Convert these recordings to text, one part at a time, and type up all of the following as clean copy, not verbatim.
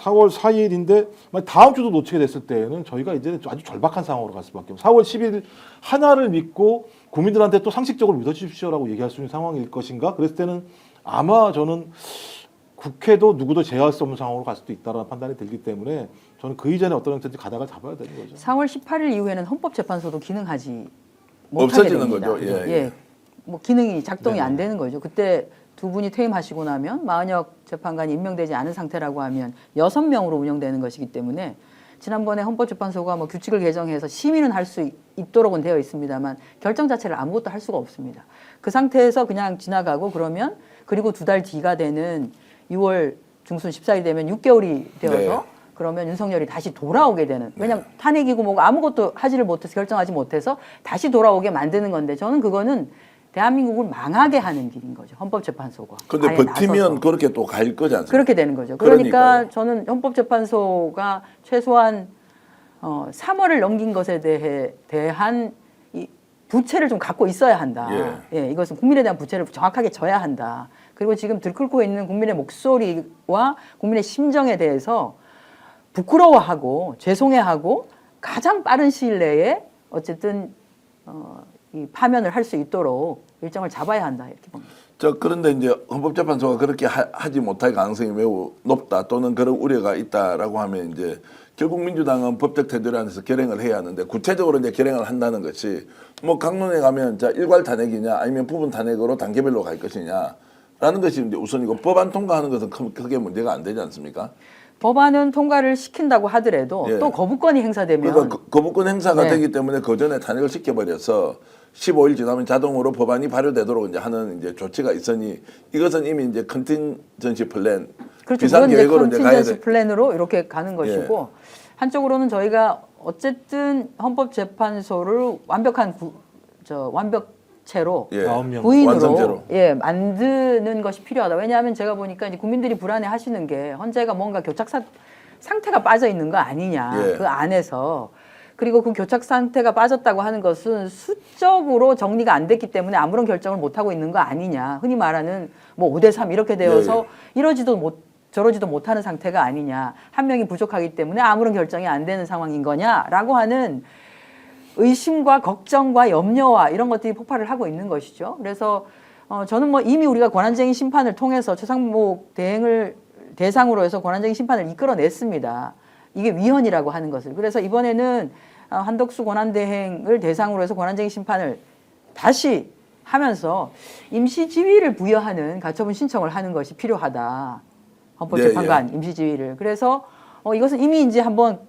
4월 4일인데 다음 주도 놓치게 됐을 때에는 저희가 이제 아주 절박한 상황으로 갈 수밖에 없어요. 4월 10일 하나를 믿고 국민들한테 또 상식적으로 믿어주십시오라고 얘기할 수 있는 상황일 것인가? 그랬을 때는 아마 저는 국회도 누구도 제어할 수 없는 상황으로 갈 수도 있다는 판단이 들기 때문에 저는 그 이전에 어떤 형태인지 가닥을 잡아야 되는 거죠. 4월 18일 이후에는 헌법재판소도 기능하지 못하게 없어지는 됩니다. 거죠. 예, 예. 뭐 기능이 작동이 네네. 안 되는 거죠. 그때 두 분이 퇴임하시고 나면 마은혁 재판관이 임명되지 않은 상태라고 하면 6명으로 운영되는 것이기 때문에 지난번에 헌법재판소가 뭐 규칙을 개정해서 심의는 할 수 있도록은 되어 있습니다만 결정 자체를 아무것도 할 수가 없습니다. 그 상태에서 그냥 지나가고 그러면 그리고 두 달 뒤가 되는 6월 중순 14일 되면 6개월이 되어서 네. 그러면 윤석열이 다시 돌아오게 되는, 왜냐하면 탄핵이고 뭐고 아무것도 하지를 못해서 결정하지 못해서 다시 돌아오게 만드는 건데 저는 그거는 대한민국을 망하게 하는 길인 거죠. 헌법재판소가. 근데 아예 버티면 나서서. 그렇게 또 갈 거지 않습니까? 그렇게 되는 거죠. 그러니까 그러니까요. 저는 헌법재판소가 최소한 3월을 넘긴 것에 대한 이 부채를 좀 갖고 있어야 한다. 예, 이것은 국민에 대한 부채를 정확하게 져야 한다. 그리고 지금 들끓고 있는 국민의 목소리와 국민의 심정에 대해서 부끄러워하고 죄송해하고 가장 빠른 시일 내에 어쨌든 이 파면을 할 수 있도록 일정을 잡아야 한다 이렇게 봅니다. 그런데 이제 헌법재판소가 그렇게 하지 못할 가능성이 매우 높다 또는 그런 우려가 있다라고 하면 이제 결국 민주당은 법적 태도에 안에서 결행을 해야 하는데 구체적으로 이제 결행을 한다는 것이 뭐 강론에 가면 자 일괄 탄핵이냐 아니면 부분 탄핵으로 단계별로 갈 것이냐라는 것이 이제 우선이고 법안 통과하는 것은 크게 문제가 안 되지 않습니까? 법안은 통과를 시킨다고 하더라도 예. 또 거부권이 행사되면 그러니까 거부권 행사가 네. 되기 때문에 그 전에 탄핵을 시켜버려서 15일 지나면 자동으로 법안이 발효되도록 이제 하는 이제 조치가 있으니 이것은 이미 이제 컨틴전시 플랜 그렇죠. 비상 그건 이제 계획으로 이제 가야 컨틴전시 돼. 플랜으로 이렇게 가는 것이고 한쪽으로는 저희가 어쨌든 헌법재판소를 완벽한 완벽체로 예. 9명. 부인으로 완성체로. 예, 만드는 것이 필요하다. 왜냐하면 제가 보니까 이제 국민들이 불안해 하시는 게 헌재가 뭔가 교착 상태가 빠져 있는 거 아니냐. 예. 그 안에서. 그리고 그 교착 상태가 빠졌다고 하는 것은 수적으로 정리가 안 됐기 때문에 아무런 결정을 못 하고 있는 거 아니냐. 흔히 말하는 뭐 5대3 이렇게 되어서 저러지도 못하는 상태가 아니냐. 한 명이 부족하기 때문에 아무런 결정이 안 되는 상황인 거냐라고 하는 의심과 걱정과 염려와 이런 것들이 폭발을 하고 있는 것이죠. 그래서 저는 뭐 이미 우리가 권한쟁의 심판을 통해서 최상목 대행을 대상으로 해서 권한쟁의 심판을 이끌어냈습니다. 이게 위헌이라고 하는 것을. 그래서 이번에는 한덕수 권한대행을 대상으로 해서 권한쟁의 심판을 다시 하면서 임시지위를 부여하는 가처분 신청을 하는 것이 필요하다. 헌법재판관 임시지위를. 그래서 이것은 이미 이제 한번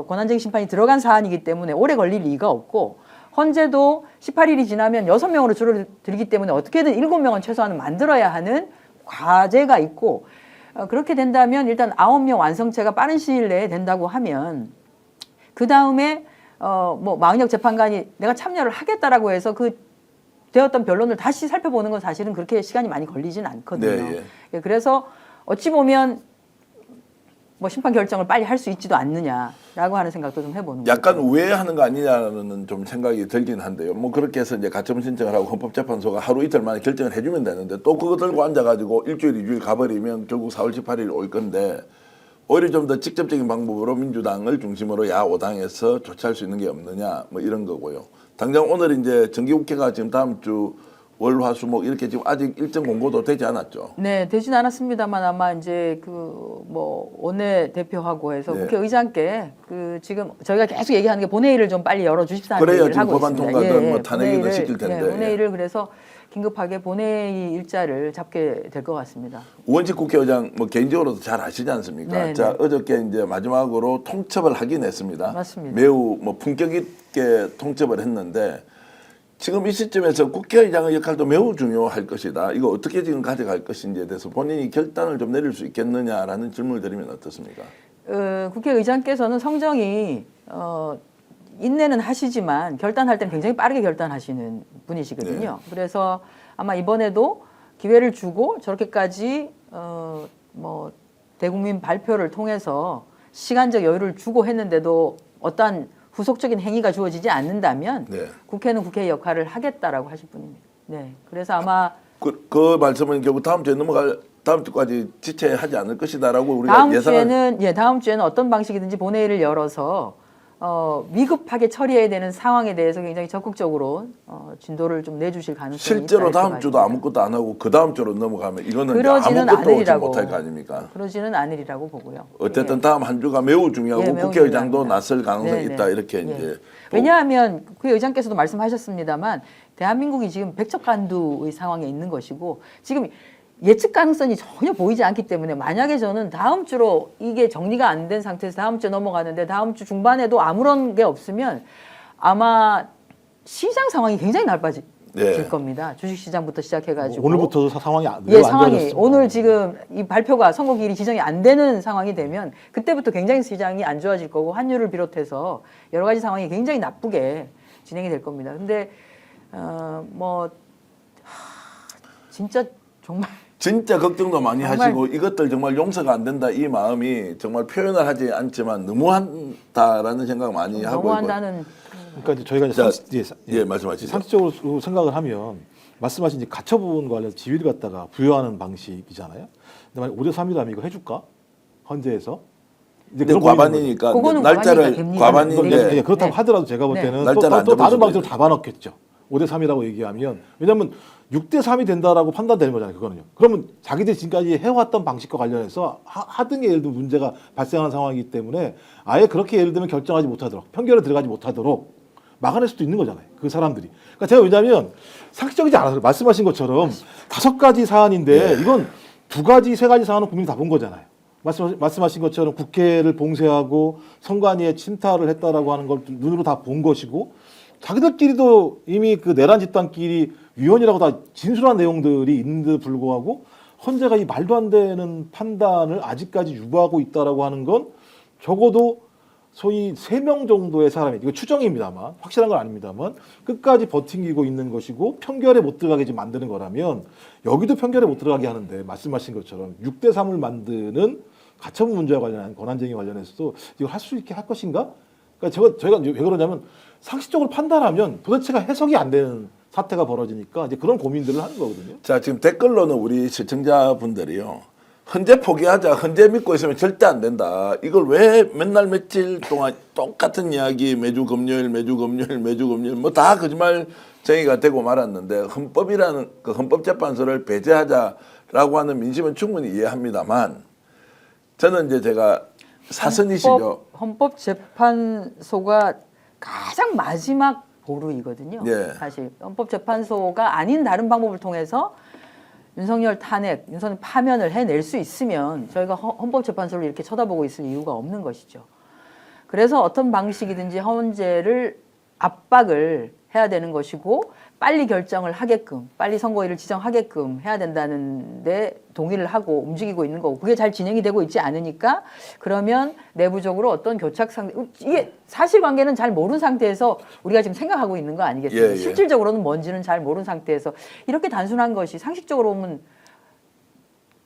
권한쟁의 심판이 들어간 사안이기 때문에 오래 걸릴 리가 없고 헌재도 18일이 지나면 6명으로 줄어들기 때문에 어떻게든 7명은 최소한 만들어야 하는 과제가 있고 그렇게 된다면 일단 9명 완성체가 빠른 시일 내에 된다고 하면 그 다음에 뭐 마은혁 재판관이 내가 참여를 하겠다라고 해서 그 되었던 변론을 다시 살펴보는 건 사실은 그렇게 시간이 많이 걸리진 않거든요. 네, 예, 그래서 어찌 보면 뭐 심판 결정을 빨리 할 수 있지도 않느냐라고 하는 생각도 좀 해보는 거죠. 약간 우회하는 거 아니냐는 좀 생각이 들긴 한데요. 뭐 그렇게 해서 이제 가처분 신청을 하고 헌법재판소가 하루 이틀 만에 결정을 해주면 되는데 또 그거 들고 앉아가지고 일주일, 2주일 가버리면 결국 4월 18일 올 건데 오히려 좀 더 직접적인 방법으로 민주당을 중심으로 야5당에서 조치할 수 있는 게 없느냐 뭐 이런 거고요. 당장 오늘 이제 정기국회가 지금 다음 주 월, 화, 수, 목 이렇게 지금 아직 일정 공고도 되지 않았죠. 네, 되진 않았습니다만 아마 이제 뭐 원내 대표하고 해서 네. 국회의장께 지금 저희가 계속 얘기하는 게 본회의를 좀 빨리 열어 주십사는 그래야 얘기를 지금 하고 법안 있습니다. 통과든 뭐 탄핵이든 시킬 텐데. 본회의를 그래서 긴급하게 본회의 일자를 잡게 될 것 같습니다. 우원식 국회의장 뭐 개인적으로도 잘 아시지 않습니까? 네, 자 네. 어저께 이제 마지막으로 통첩을 하긴 했습니다. 맞습니다. 매우 뭐 품격 있게 통첩을 했는데 지금 이 시점에서 국회의장의 역할도 매우 중요할 것이다. 이거 어떻게 지금 가져갈 것인지에 대해서 본인이 결단을 좀 내릴 수 있겠느냐라는 질문을 드리면 어떻습니까? 국회의장께서는 성정이 인내는 하시지만 결단할 때는 굉장히 빠르게 결단하시는 분이시거든요. 네. 그래서 아마 이번에도 기회를 주고 저렇게까지 뭐 대국민 발표를 통해서 시간적 여유를 주고 했는데도 어떠한 후속적인 행위가 주어지지 않는다면 네. 국회는 국회의 역할을 하겠다라고 하실 분입니다. 네, 그래서 아마 그 말씀은 결국 다음 주에 넘어갈 다음 주까지 지체하지 않을 것이다라고 우리가 다음 예상을 주에는 다음 주에는 어떤 방식이든지 본회의를 열어서 위급하게 처리해야 되는 상황에 대해서 굉장히 적극적으로 진도를 좀 내주실 가능성이 실제로 있다, 다음 이렇게 주도 봐집니다. 아무것도 안 하고 그 다음 주로 넘어가면 이거는 이제 그러지는 아무것도 오지 않으리라고. 못할 거 아닙니까? 그러지는 않으리라고 보고요. 어쨌든 다음 한 주가 매우 중요하고 예, 매우 국회의장도 중요합니다. 나설 가능성이 네, 있다 네. 이렇게 예. 이제 또 왜냐하면 그 의장께서도 말씀하셨습니다만 대한민국이 지금 백척간두의 상황에 있는 것이고 지금 예측 가능성이 전혀 보이지 않기 때문에 만약에 저는 다음 주로 이게 정리가 안 된 상태에서 다음 주에 넘어가는데 다음 주 중반에도 아무런 게 없으면 아마 시장 상황이 굉장히 나빠질 네. 겁니다. 주식시장부터 시작해가지고 오늘부터도 상황이 예, 매우 안 상황이 좋아졌습니다. 오늘 지금 이 발표가 선거기일이 지정이 안 되는 상황이 되면 그때부터 굉장히 시장이 안 좋아질 거고 환율을 비롯해서 여러 가지 상황이 굉장히 나쁘게 진행이 될 겁니다. 근데 진짜 정말 진짜 걱정도 많이 정말. 하시고 이것들 정말 용서가 안 된다 이 마음이 정말 표현을 하지 않지만 너무한다라는 생각 많이 하고 있고 너무한다는 그러니까 이제 저희가 이제 자, 예, 말씀하시죠. 상식적으로 생각을 하면 말씀하신 이제 가처분 관련 지위를 갖다가 부여하는 방식이잖아요. 근데 만약 5대 3이라면 이거 해줄까? 헌재에서 이제 근데 그런 고민인 과반이니까 그거는 날짜를 과반이니까 됩니다. 과반인데 예, 그렇다고 네. 하더라도 제가 볼 네. 때는 날짜를 안 또 다른 잡아주고 방식으로 이제. 잡아넣겠죠. 5대 3이라고 얘기하면 왜냐하면 6대 3이 된다라고 판단되는 거잖아요. 그거는요. 그러면 자기들이 지금까지 해왔던 방식과 관련해서 하등 게 예를 들면 문제가 발생하는 상황이기 때문에 아예 그렇게 예를 들면 결정하지 못하도록 편결에 들어가지 못하도록 막아낼 수도 있는 거잖아요. 그 사람들이. 그러니까 제가 왜냐하면 상식적이지 않아서 말씀하신 것처럼 5가지 사안인데 이건 2가지, 3가지 사안은 국민이 다 본 거잖아요. 말씀하신 것처럼 국회를 봉쇄하고 선관위에 침탈을 했다라고 하는 걸 눈으로 다 본 것이고 자기들끼리도 이미 그 내란 집단끼리 위헌이라고 다 진술한 내용들이 있는데도 불구하고 헌재가 이 말도 안 되는 판단을 아직까지 유보하고 있다라고 하는 건 적어도 소위 3명 정도의 사람이 이거 추정입니다만 확실한 건 아닙니다만 끝까지 버팅기고 있는 것이고 편결에 못 들어가게 지금 만드는 거라면 여기도 편결에 못 들어가게 하는데 말씀하신 것처럼 6대 3을 만드는 가처분 문제와 관련한 권한쟁의 관련해서도 이걸 할 수 있게 할 것인가? 그러니까 저희가 왜 그러냐면 상식적으로 판단하면 도대체가 해석이 안 되는 사태가 벌어지니까 이제 그런 고민들을 하는 거거든요. 자 지금 댓글로는 우리 시청자분들이요. 헌재 포기하자. 헌재 믿고 있으면 절대 안 된다. 이걸 왜 맨날 며칠 동안 똑같은 이야기 매주 금요일 뭐 다 거짓말쟁이가 되고 말았는데 헌법이라는 그 헌법재판소를 배제하자라고 하는 민심은 충분히 이해합니다만 저는 이제 제가 사선이시죠. 헌법재판소가 가장 마지막 보루이거든요. 예. 사실 헌법재판소가 아닌 다른 방법을 통해서 윤석열 탄핵, 윤석열 파면을 해낼 수 있으면 저희가 헌법재판소를 이렇게 쳐다보고 있을 이유가 없는 것이죠. 그래서 어떤 방식이든지 헌재를 압박을 해야 되는 것이고 빨리 결정을 하게끔, 빨리 선고일을 지정하게끔 해야 된다는데 동의를 하고 움직이고 있는 거고 그게 잘 진행이 되고 있지 않으니까 그러면 내부적으로 어떤 교착 상태, 이게 사실관계는 잘 모르는 상태에서 우리가 지금 생각하고 있는 거 아니겠습니까? 예. 실질적으로는 뭔지는 잘 모르는 상태에서 이렇게 단순한 것이 상식적으로 보면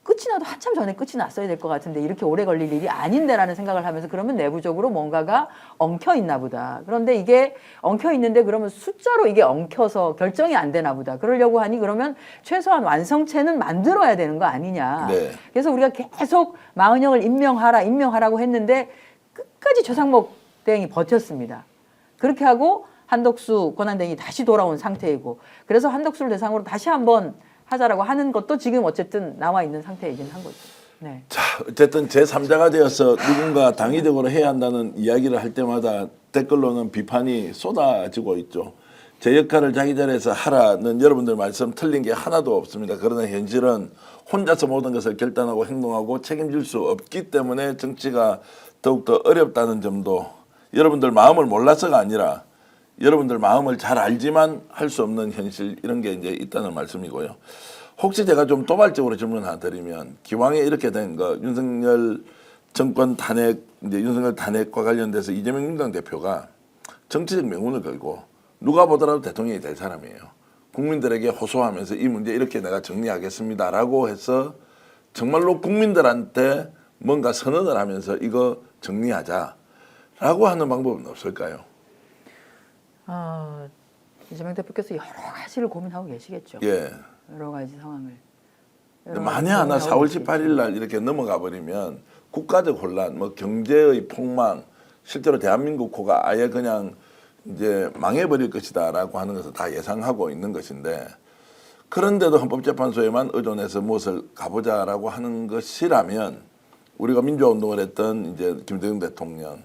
끝이 나도 한참 전에 끝이 났어야 될 것 같은데 이렇게 오래 걸릴 일이 아닌데라는 생각을 하면서 그러면 내부적으로 뭔가가 엉켜 있나 보다. 그런데 이게 엉켜 있는데 그러면 숫자로 이게 엉켜서 결정이 안 되나 보다. 그러려고 하니 그러면 최소한 완성체는 만들어야 되는 거 아니냐. 네. 그래서 우리가 계속 마은영을 임명하라고 했는데 끝까지 최상목 대행이 버텼습니다. 그렇게 하고 한덕수 권한대행이 다시 돌아온 상태이고 그래서 한덕수를 대상으로 다시 한번 하자라고 하는 것도 지금 어쨌든 나와 있는 상태이긴 한 거죠. 네. 자, 어쨌든 제3자가 되어서 누군가 당위적으로 해야 한다는 이야기를 할 때마다 댓글로는 비판이 쏟아지고 있죠. 제 역할을 자기 자리에서 하라는 여러분들 말씀 틀린 게 하나도 없습니다. 그러나 현실은 혼자서 모든 것을 결단하고 행동하고 책임질 수 없기 때문에 정치가 더욱더 어렵다는 점도 여러분들 마음을 몰라서가 아니라 여러분들 마음을 잘 알지만 할 수 없는 현실 이런 게 이제 있다는 말씀이고요. 혹시 제가 좀 도발적으로 질문 하나 드리면 기왕에 이렇게 된 거 윤석열 정권 탄핵 이제 윤석열 탄핵과 관련돼서 이재명 민주당 대표가 정치적 명운을 걸고 누가 보더라도 대통령이 될 사람이에요. 국민들에게 호소하면서 이 문제 이렇게 내가 정리하겠습니다라고 해서 정말로 국민들한테 뭔가 선언을 하면서 이거 정리하자라고 하는 방법은 없을까요? 이재명 대표께서 여러 가지를 고민하고 계시겠죠. 예. 여러 가지 상황을. 근데 만에 하나 4월 18일 날 이렇게 넘어가 버리면 국가적 혼란, 뭐 경제의 폭망, 실제로 대한민국 코가 아예 그냥 이제 망해버릴 것이다라고 하는 것을 다 예상하고 있는 것인데, 그런데도 헌법재판소에만 의존해서 무엇을 가보자라고 하는 것이라면 우리가 민주화운동을 했던 이제 김대중 대통령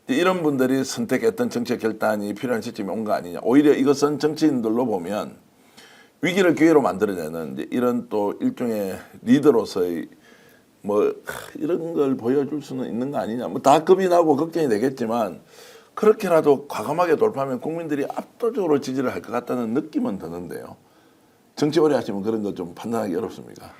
이런 분들이 선택했던 정책 결단이 필요한 시점이 온 거 아니냐. 오히려 이것은 정치인들로 보면 위기를 기회로 만들어내는 이제 이런 또 일종의 리더로서의 뭐 이런 걸 보여줄 수는 있는 거 아니냐. 뭐 다 겁이 나고 걱정이 되겠지만 그렇게라도 과감하게 돌파하면 국민들이 압도적으로 지지를 할 것 같다는 느낌은 드는데요. 정치 오래 하시면 그런 거 좀 판단하기 어렵습니까?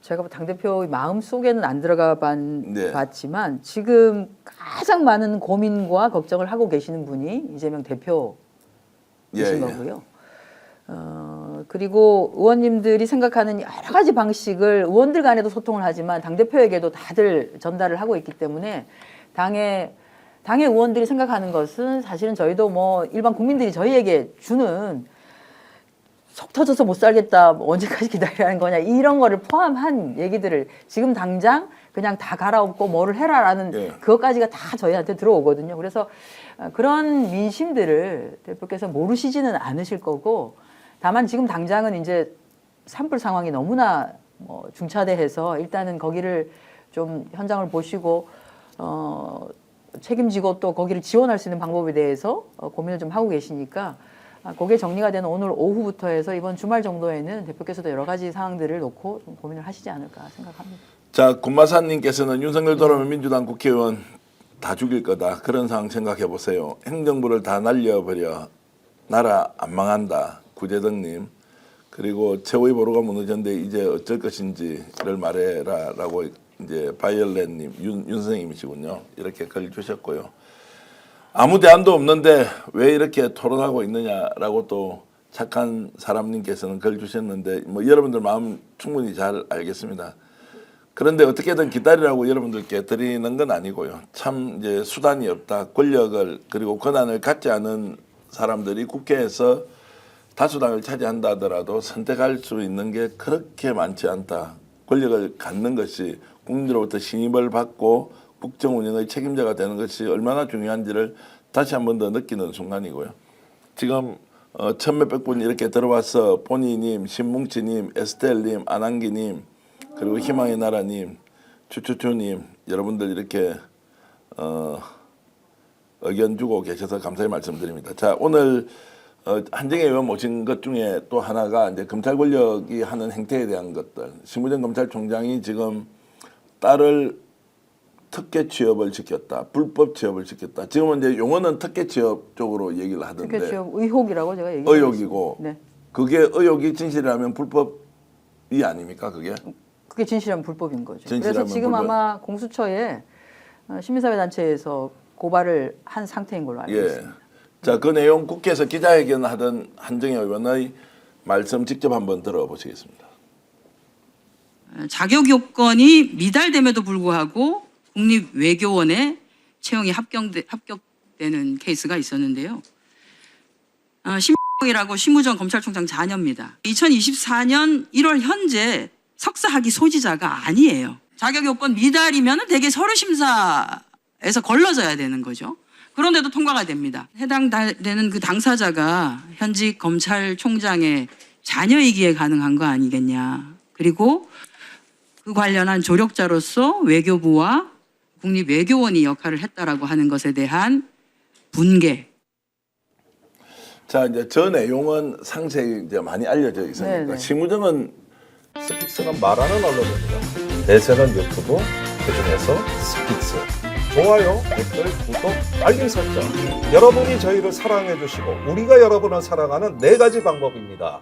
제가 당대표의 마음 속에는 안 들어가 네. 봤지만 지금 가장 많은 고민과 걱정을 하고 계시는 분이 이재명 대표이신 예, 거고요. 그리고 의원님들이 생각하는 여러 가지 방식을 의원들 간에도 소통을 하지만 당대표에게도 다들 전달을 하고 있기 때문에 당의 의원들이 생각하는 것은 사실은 저희도 뭐 일반 국민들이 저희에게 주는 속 터져서 못 살겠다, 뭐 언제까지 기다리라는 거냐 이런 거를 포함한 얘기들을 지금 당장 그냥 다 갈아엎고 뭐를 해라라는 예. 그것까지가 다 저희한테 들어오거든요. 그래서 그런 민심들을 대표께서 모르시지는 않으실 거고, 다만 지금 당장은 이제 산불 상황이 너무나 뭐 중차대해서 일단은 거기를 좀 현장을 보시고 책임지고 또 거기를 지원할 수 있는 방법에 대해서 고민을 좀 하고 계시니까 그게 정리가 되는 오늘 오후부터 해서 이번 주말 정도에는 대표께서도 여러 가지 사항들을 놓고 좀 고민을 하시지 않을까 생각합니다. 자, 군마사님께서는 윤석열 돌아오면 민주당 국회의원 다 죽일 거다. 그런 상황 생각해 보세요. 행정부를 다 날려버려. 나라 안 망한다. 구재덕님. 그리고 최후의 보루가 무너졌는데 이제 어쩔 것인지를 말해라라고 이제 바이올렛님, 윤 선생님이시군요. 이렇게 글 주셨고요. 아무 대안도 없는데 왜 이렇게 토론하고 있느냐라고 또 착한 사람님께서는 글 주셨는데 뭐 여러분들 마음 충분히 잘 알겠습니다. 그런데 어떻게든 기다리라고 여러분들께 드리는 건 아니고요. 참 이제 수단이 없다. 권력을 그리고 권한을 갖지 않은 사람들이 국회에서 다수당을 차지한다 하더라도 선택할 수 있는 게 그렇게 많지 않다. 권력을 갖는 것이 국민들로부터 신임을 받고 국정 운영의 책임자가 되는 것이 얼마나 중요한지를 다시 한 번 더 느끼는 순간이고요. 지금 천몇백 분이 이렇게 들어와서 보니님, 신뭉치님, 에스텔님, 안한기님, 그리고 희망의 나라님, 추추추님 여러분들 이렇게 의견 주고 계셔서 감사의 말씀드립니다. 자, 오늘 한정혜 의원 모신 것 중에 또 하나가 이제 검찰 권력이 하는 행태에 대한 것들. 심우정 검찰총장이 지금 딸을 특혜 취업을 시켰다, 불법 취업을 시켰다. 지금은 이제 용어는 특혜 취업 쪽으로 얘기를 하던데. 특혜 취업 의혹이라고 제가 얘기했습니다. 의혹이고. 네. 그게 의혹이 진실이라면 불법이 아닙니까, 그게? 그게 진실한 불법인 거죠. 그래서 진실하면 지금 불법. 아마 공수처에 시민사회단체에서 고발을 한 상태인 걸로 알고 있습니다. 자, 그 내용 국회에서 기자회견 하던 한정혜 의원의 말씀 직접 한번 들어보시겠습니다. 자격 요건이 미달됨에도 불구하고 국립외교원에 채용이 합격되는 케이스가 있었는데요. 심이라고 심우정 검찰총장 자녀입니다. 2024년 1월 현재 석사학위 소지자가 아니에요. 자격 요건 미달이면 대개 서류 심사에서 걸러져야 되는 거죠. 그런데도 통과가 됩니다. 해당되는 그 당사자가 현직 검찰총장의 자녀이기에 가능한 거 아니겠냐. 그리고 그 관련한 조력자로서 외교부와 국립외교원이 역할을 했다라고 하는 것에 대한 분개. 자, 이제 저 내용은 상세히 이제 많이 알려져 있으니까 네네. 심우정은 스픽스가 말하는 언론입니다. 대세는 유튜브, 그중에서 스픽스. 좋아요, 댓글, 구독, 알림 설정. 여러분이 저희를 사랑해 주시고 우리가 여러분을 사랑하는 4가지 방법입니다.